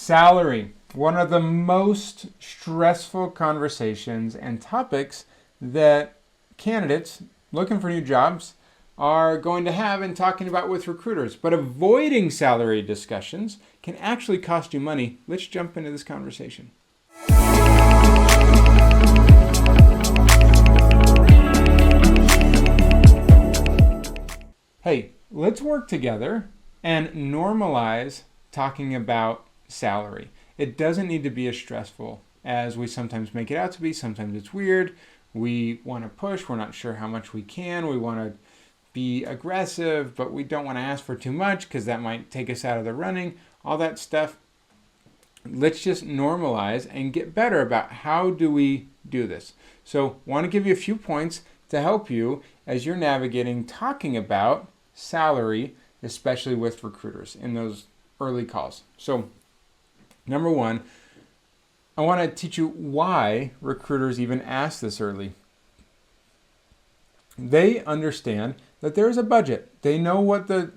Salary, one of the most stressful conversations and topics that candidates looking for new jobs are going to have and talking about with recruiters. But avoiding salary discussions can actually cost you money. Let's jump into this conversation. Hey, let's work together and normalize talking about salary. It doesn't need to be as stressful as we sometimes make it out to be. Sometimes it's weird. We want to push. We're not sure how much we can. We want to be aggressive, but we don't want to ask for too much because that might take us out of the running. All that stuff. Let's just normalize and get better about how do we do this. So I want to give you a few points to help you as you're navigating talking about salary, especially with recruiters in those early calls. So number one, I want to teach you why recruiters even ask this early. They understand that there is a budget. They know what the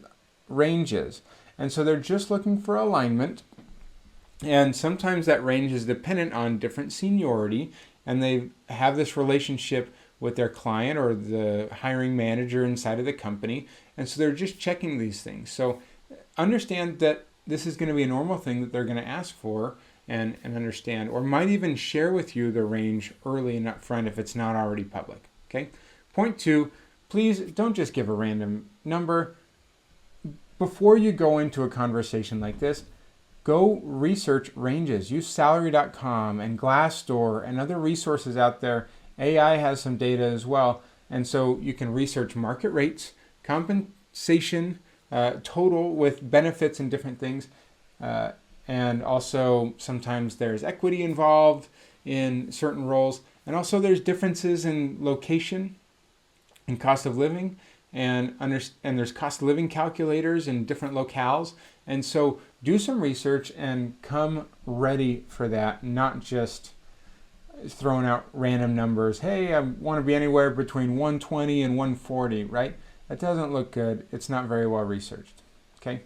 range is. And so they're just looking for alignment. And sometimes that range is dependent on different seniority. And they have this relationship with their client or the hiring manager inside of the company. And so they're just checking these things. So understand that this is going to be a normal thing that they're going to ask for and understand, or might even share with you the range early and upfront if it's not already public. Okay. Point two, please don't just give a random number. Before you go into a conversation like this, go research ranges. Use salary.com and Glassdoor and other resources out there. AI has some data as well. And so you can research market rates, compensation, total with benefits and different things. And also sometimes there's equity involved in certain roles. And also there's differences in location and cost of living. And there's cost of living calculators in different locales. And so do some research and come ready for that, not just throwing out random numbers. Hey, I want to be anywhere between 120 and 140, right? That doesn't look good. It's not very well researched. Okay.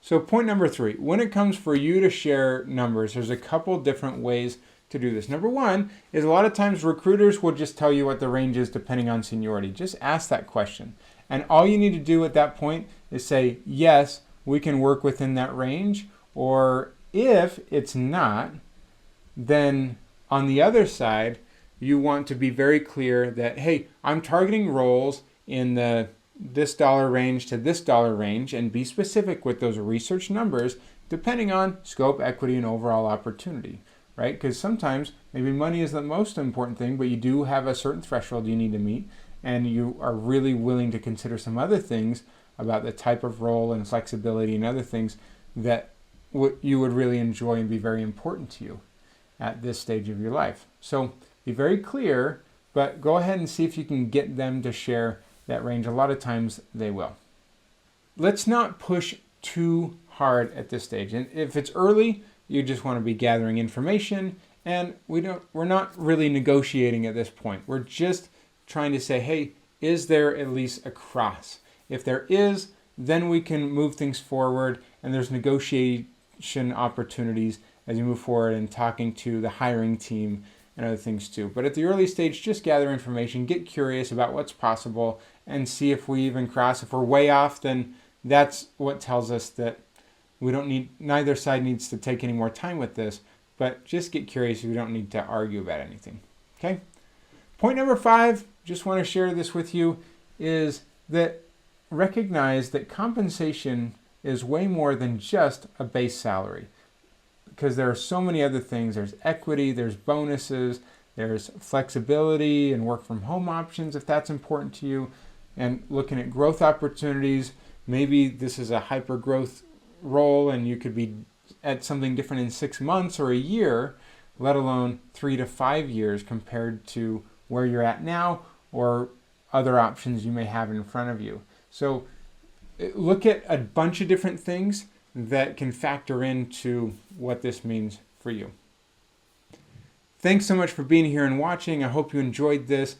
So point number three, when it comes for you to share numbers, there's a couple different ways to do this. Number one is a lot of times recruiters will just tell you what the range is depending on seniority. Just ask that question. And all you need to do at that point is say, yes, we can work within that range. Or if it's not, then on the other side, you want to be very clear that, hey, I'm targeting roles in the this dollar range to this dollar range, and be specific with those research numbers depending on scope, equity, and overall opportunity, right? Because sometimes maybe money is the most important thing, but you do have a certain threshold you need to meet, and you are really willing to consider some other things about the type of role and flexibility and other things that you would really enjoy and be very important to you at this stage of your life. So be very clear, but go ahead and see if you can get them to share that range. A lot of times they will. Let's not push too hard at this stage. And if it's early, you just want to be gathering information, and we're not really negotiating at this point. We're just trying to say, hey, is there at least a cross? If there is, then we can move things forward, and there's negotiation opportunities as you move forward and talking to the hiring team and other things too. But at the early stage, just gather information, get curious about what's possible, and see if we even cross. If we're way off, then that's what tells us that neither side needs to take any more time with this, but just get curious. We don't need to argue about anything. Okay? Point number 5, just want to share this with you, is that recognize that compensation is way more than just a base salary, because there are so many other things. There's equity, there's bonuses, there's flexibility and work from home options if that's important to you, and looking at growth opportunities. Maybe this is a hyper growth role and you could be at something different in 6 months or a year, let alone 3 to 5 years compared to where you're at now or other options you may have in front of you. So look at a bunch of different things that can factor into what this means for you. Thanks so much for being here and watching. I hope you enjoyed this.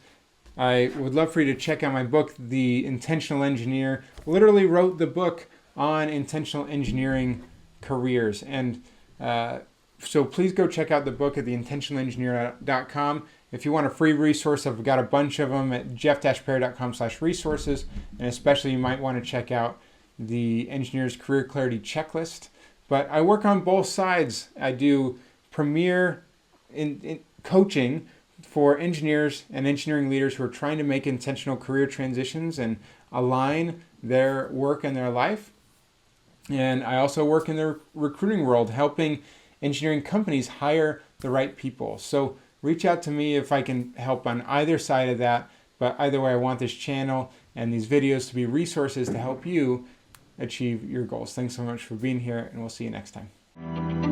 I would love for you to check out my book, The Intentional Engineer. Literally wrote the book on intentional engineering careers. And So please go check out the book at theintentionalengineer.com. If you want a free resource, I've got a bunch of them at jeff-perry.com/resources. And especially you might want to check out the Engineer's Career Clarity Checklist. But I work on both sides. I do premier in coaching for engineers and engineering leaders who are trying to make intentional career transitions and align their work and their life. And I also work in the recruiting world, helping engineering companies hire the right people. So reach out to me if I can help on either side of that. But either way, I want this channel and these videos to be resources to help you achieve your goals. Thanks so much for being here, and we'll see you next time.